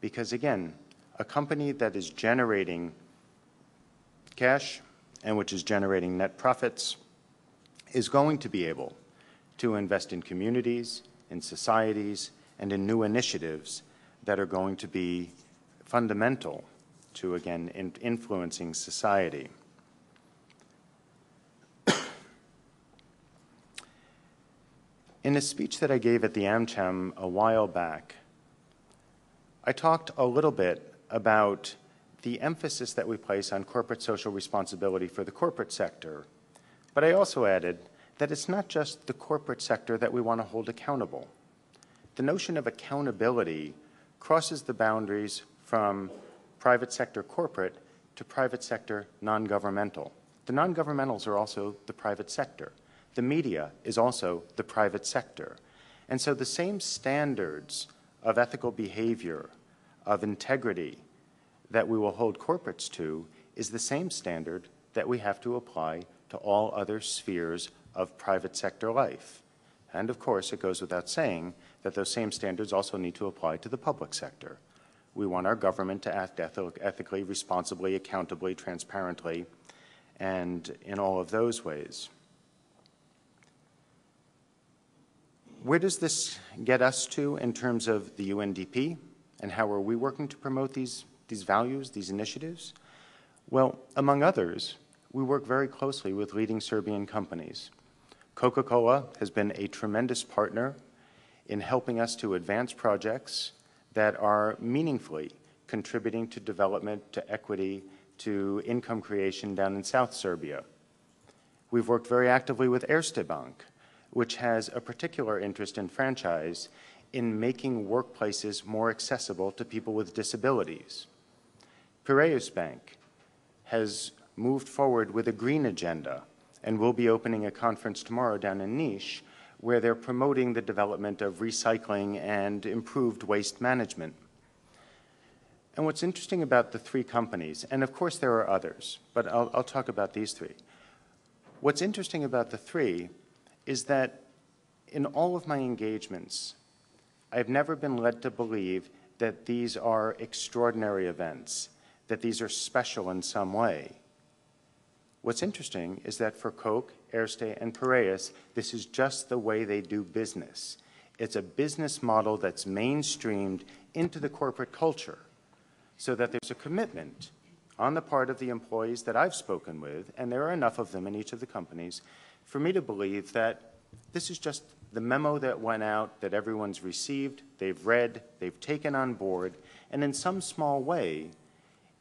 Because again, a company that is generating cash and which is generating net profits is going to be able to invest in communities, in societies, and in new initiatives that are going to be fundamental to, again, influencing society. In a speech that I gave at the AmCham a while back, I talked a little bit about the emphasis that we place on corporate social responsibility for the corporate sector, but I also added that it's not just the corporate sector that we want to hold accountable. The notion of accountability crosses the boundaries from private sector corporate to private sector non-governmental. The non-governmentals are also the private sector. The media is also the private sector. And so the same standards of ethical behavior, of integrity that we will hold corporates to is the same standard that we have to apply to all other spheres of private sector life. And of course, it goes without saying that those same standards also need to apply to the public sector. We want our government to act ethically, responsibly, accountably, transparently, and in all of those ways. Where does this get us to in terms of the UNDP, and how are we working to promote these values, these initiatives? Well, among others, we work very closely with leading Serbian companies. Coca-Cola has been a tremendous partner in helping us to advance projects that are meaningfully contributing to development, to equity, to income creation down in South Serbia. We've worked very actively with Erste Bank, which has a particular interest in franchise in making workplaces more accessible to people with disabilities. Piraeus Bank has moved forward with a green agenda and will be opening a conference tomorrow down in Niš where they're promoting the development of recycling and improved waste management. And what's interesting about the three companies, and of course there are others, but I'll talk about these three. What's interesting about the three is that in all of my engagements, I've never been led to believe that these are extraordinary events, that these are special in some way. What's interesting is that for Coke, Erste, and Piraeus, this is just the way they do business. It's a business model that's mainstreamed into the corporate culture so that there's a commitment on the part of the employees that I've spoken with, and there are enough of them in each of the companies, for me to believe that this is just the memo that went out that everyone's received, they've read, they've taken on board, and in some small way,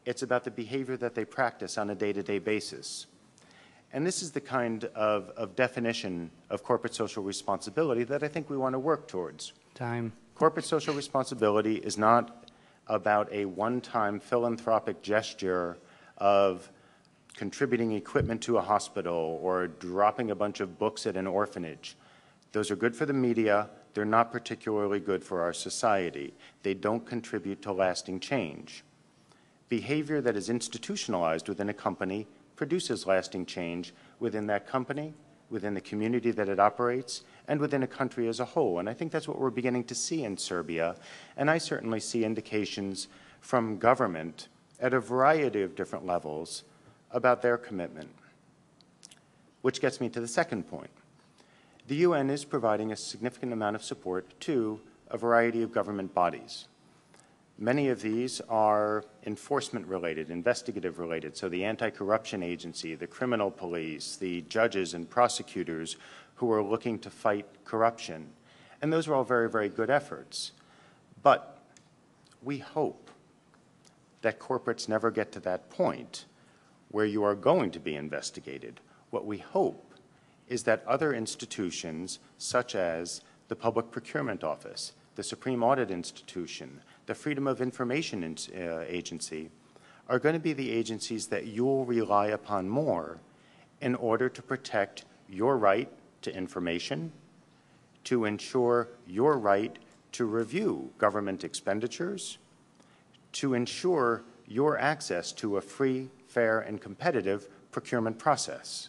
it's about the behavior that they practice on a day-to-day basis. And this is the kind of definition of corporate social responsibility that I think we want to work towards. Time. Corporate social responsibility is not about a one-time philanthropic gesture of contributing equipment to a hospital or dropping a bunch of books at an orphanage. Those are good for the media. They're not particularly good for our society. They don't contribute to lasting change. Behavior that is institutionalized within a company produces lasting change within that company, within the community that it operates, and within a country as a whole. And I think that's what we're beginning to see in Serbia. And I certainly see indications from government at a variety of different levels about their commitment. Which gets me to the second point. The UN is providing a significant amount of support to a variety of government bodies. Many of these are enforcement-related, investigative-related, so the anti-corruption agency, the criminal police, the judges and prosecutors who are looking to fight corruption. And those are all very, very good efforts. But we hope that corporates never get to that point where you are going to be investigated. What we hope is that other institutions, such as the Public Procurement Office, the Supreme Audit Institution, the Freedom of Information Agency, are going to be the agencies that you'll rely upon more in order to protect your right to information, to ensure your right to review government expenditures, to ensure your access to a free, fair, and competitive procurement process.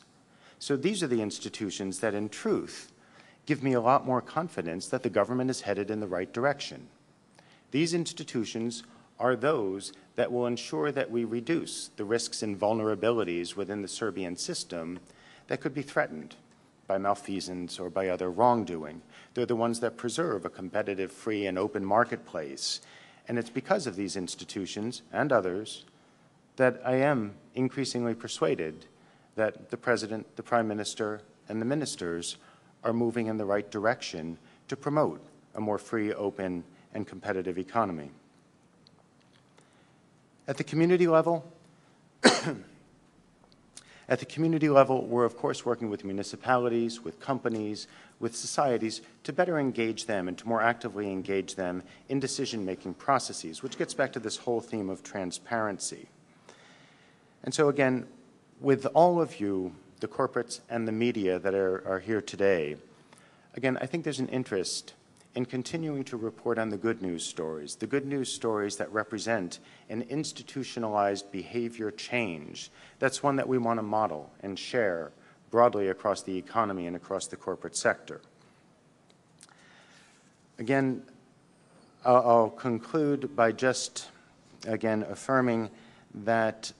So these are the institutions that, in truth, give me a lot more confidence that the government is headed in the right direction. These institutions are those that will ensure that we reduce the risks and vulnerabilities within the Serbian system that could be threatened by malfeasance or by other wrongdoing. They're the ones that preserve a competitive, free, and open marketplace. And it's because of these institutions and others that I am increasingly persuaded that the President, the Prime Minister, and the ministers are moving in the right direction to promote a more free, open, and competitive economy. At the community level, we're of course working with municipalities, with companies, with societies to better engage them and to more actively engage them in decision-making processes, which gets back to this whole theme of transparency. And so again, with all of you, the corporates and the media that are here today, again, I think there's an interest in continuing to report on the good news stories that represent an institutionalized behavior change. That's one that we want to model and share broadly across the economy and across the corporate sector. Again, I'll conclude by just, again, affirming that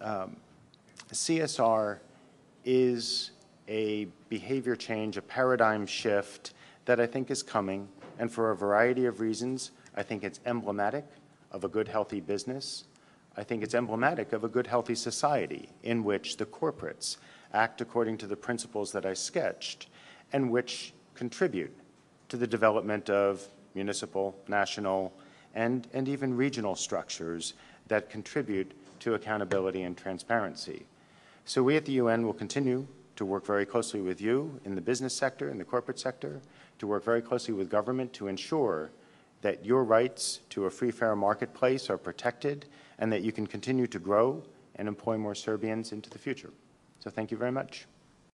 CSR is a behavior change, a paradigm shift that I think is coming. And for a variety of reasons, I think it's emblematic of a good, healthy business. I think it's emblematic of a good, healthy society in which the corporates act according to the principles that I sketched and which contribute to the development of municipal, national, and even regional structures that contribute to accountability and transparency. So we at the UN will continue to work very closely with you in the business sector, in the corporate sector, to work very closely with government to ensure that your rights to a free, fair marketplace are protected and that you can continue to grow and employ more Serbians into the future. So thank you very much.